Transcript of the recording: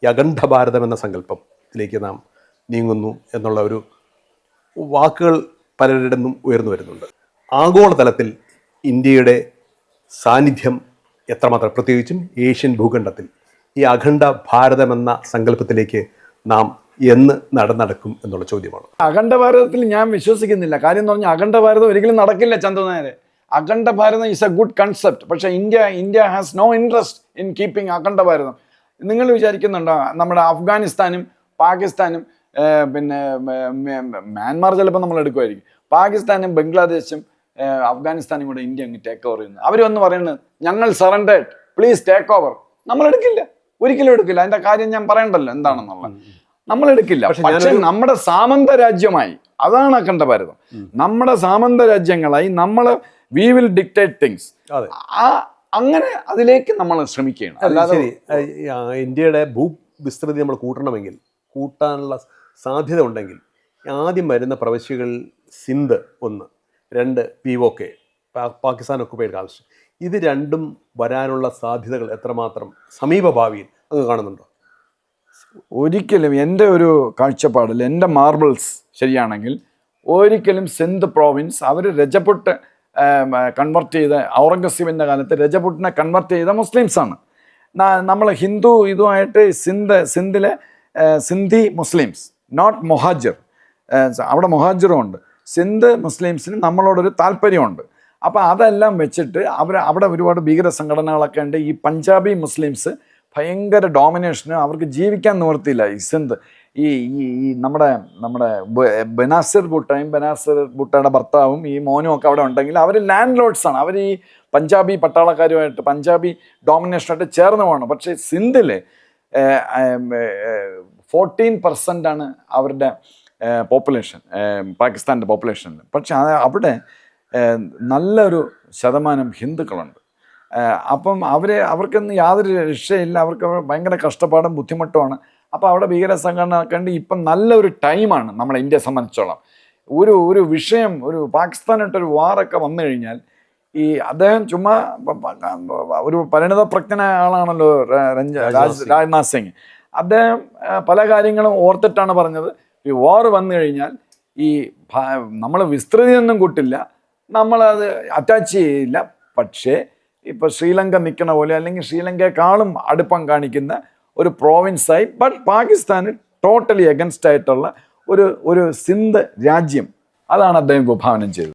ഈ അഖണ്ഡ ഭാരതം എന്ന സങ്കല്പത്തിലേക്ക് നാം നീങ്ങുന്നു എന്നുള്ള ഒരു വാക്കുകൾ പലരിടത്തും നിന്നും ഉയർന്നു വരുന്നുണ്ട്. ആഗോളതലത്തിൽ ഇന്ത്യയുടെ സാന്നിധ്യം എത്രമാത്രം, പ്രത്യേകിച്ചും ഏഷ്യൻ ഭൂഖണ്ഡത്തിൽ ഈ അഖണ്ഡ ഭാരതം എന്ന സങ്കല്പത്തിലേക്ക് നാം എന്ന് നടക്കും എന്നുള്ള ചോദ്യമാണ്. അഖണ്ഡ ഭാരതത്തിൽ ഞാൻ വിശ്വസിക്കുന്നില്ല. കാര്യം എന്ന് പറഞ്ഞാൽ അഖണ്ഡ ഭാരതം ഒരിക്കലും നടക്കില്ല ചന്ദ്രനേരെ. Akhanda Bharatam is a good concept. പക്ഷേ India has no interest in keeping Akhanda Bharatam. നിങ്ങൾ വിചാരിക്കുന്നുണ്ടോ നമ്മുടെ അഫ്ഗാനിസ്ഥാനും പാകിസ്ഥാനും പിന്നെ മ്യാൻമാർ ചിലപ്പോൾ നമ്മൾ എടുക്കുമായിരിക്കും, പാകിസ്ഥാനും ബംഗ്ലാദേശും അഫ്ഗാനിസ്ഥാനും കൂടെ ഇന്ത്യ അങ്ങ് ടേക്ക് ഓവർ ചെയ്യുന്നത്. അവർ വന്ന് പറയുന്നത് ഞങ്ങൾ സറണ്ടേഡ്, പ്ലീസ് ടേക്ക് ഓവർ. നമ്മൾ എടുക്കില്ല, ഒരിക്കലും എടുക്കില്ല. അതിന്റെ കാര്യം ഞാൻ പറയണ്ടല്ലോ എന്താണെന്നുള്ളത്. നമ്മൾ എടുക്കില്ല. പക്ഷെ നമ്മുടെ സാമന്ത രാജ്യമായി, അതാണ് അഖണ്ഡ ഭാരതം. നമ്മുടെ സാമന്ത രാജ്യങ്ങളായി നമ്മൾ വി വിൽ ഡിക്റ്റേറ്റ് തിങ്സ്. അങ്ങനെ അതിലേക്ക് നമ്മൾ ശ്രമിക്കുകയാണ്. അല്ലാതെ ഇന്ത്യയുടെ ഭൂവിസ്തൃതി നമ്മൾ കൂട്ടാനുള്ള സാധ്യത ഉണ്ടെങ്കിൽ ആദ്യം വരുന്ന പ്രവശ്യകൾ സിന്ധ് 1, 2 POK പാകിസ്ഥാൻ ഒക്കുപൈഡ് കാസ്റ്റ്, ഇത് രണ്ടും വരാനുള്ള സാധ്യതകൾ എത്രമാത്രം സമീപ ഭാവിയിൽ അങ്ങ് കാണുന്നുണ്ടോ? ഒരിക്കലും എൻ്റെ ഒരു കാഴ്ചപ്പാടിൽ, എൻ്റെ മാർബിൾസ് ശരിയാണെങ്കിൽ ഒരിക്കലും സിന്ധ് പ്രോവിൻസ് അവർ രജപുട്ട് കൺവെർട്ട് ചെയ്ത, ഔറംഗസീബിൻ്റെ കാലത്ത് രജപുട്ടിനെ കൺവെർട്ട് ചെയ്ത മുസ്ലിംസാണ്. നമ്മൾ ഹിന്ദു ഇതുമായിട്ട് സിന്ധിലെ സിന്ധി മുസ്ലിംസ്, നോട്ട് മൊഹാജിർ, അവിടെ മൊഹാജിറും ഉണ്ട്. സിന്ധ് മുസ്ലിംസിന് നമ്മളോടൊരു താല്പര്യമുണ്ട്. അപ്പോൾ അതെല്ലാം വെച്ചിട്ട് അവിടെ ഒരുപാട് ഭീകര സംഘടനകളൊക്കെ ഉണ്ട്. ഈ പഞ്ചാബി മുസ്ലിംസ് ഭയങ്കര ഡോമിനേഷന്, അവർക്ക് ജീവിക്കാൻ നിവർത്തിയില്ല. ഈ സിന്ധ് ഈ നമ്മുടെ ബനാസിർ ഭുട്ടയുടെ ഭർത്താവും ഈ മോനും ഒക്കെ അവിടെ ഉണ്ടെങ്കിൽ അവർ ലാൻഡ് ലോഡ്സാണ്. അവർ ഈ പഞ്ചാബി പട്ടാളക്കാരുമായിട്ട്, പഞ്ചാബി ഡോമിനേഷനായിട്ട് ചേർന്ന് പോകണം. പക്ഷേ സിന്ധിൽ 14% അവരുടെ പോപ്പുലേഷൻ, പാകിസ്ഥാൻ്റെ പോപ്പുലേഷനിൽ. പക്ഷെ അവിടെ നല്ലൊരു ശതമാനം ഹിന്ദുക്കളുണ്ട്. അപ്പം അവർക്കൊന്നും യാതൊരു രക്ഷയില്ല. അവർക്ക് ഭയങ്കര കഷ്ടപ്പാടും ബുദ്ധിമുട്ടുമാണ്. അപ്പോൾ അവിടെ ഭീകര സംഘടന കണ്ട് ഇപ്പം നല്ലൊരു ടൈമാണ് നമ്മളെ ഇന്ത്യയെ സംബന്ധിച്ചോളം. ഒരു വിഷയം, ഒരു പാകിസ്ഥാനായിട്ടൊരു വാറൊക്കെ വന്നു കഴിഞ്ഞാൽ ഈ അദ്ദേഹം ചുമ്മാ ഒരു പരിണിതപ്രജ്ഞനായ ആളാണല്ലോ രാജ്നാഥ് സിംഗ്. അദ്ദേഹം പല കാര്യങ്ങളും ഓർത്തിട്ടാണ് പറഞ്ഞത്, ഈ വാർ വന്നു കഴിഞ്ഞാൽ ഈ നമ്മൾ വിസ്തൃതിയൊന്നും കൂട്ടില്ല, നമ്മളത് അറ്റാച്ച് ചെയ്യില്ല. പക്ഷേ ഇപ്പോൾ ശ്രീലങ്ക നിൽക്കുന്ന പോലെ, അല്ലെങ്കിൽ ശ്രീലങ്കയെക്കാളും അടുപ്പം കാണിക്കുന്ന ഒരു പ്രോവിൻസായി, ബട്ട് പാകിസ്ഥാന് ടോട്ടലി അഗൻസ്റ്റ് ആയിട്ടുള്ള ഒരു സിന്ധ് രാജ്യം, അതാണ് അദ്ദേഹം വിഭാവനം ചെയ്തത്.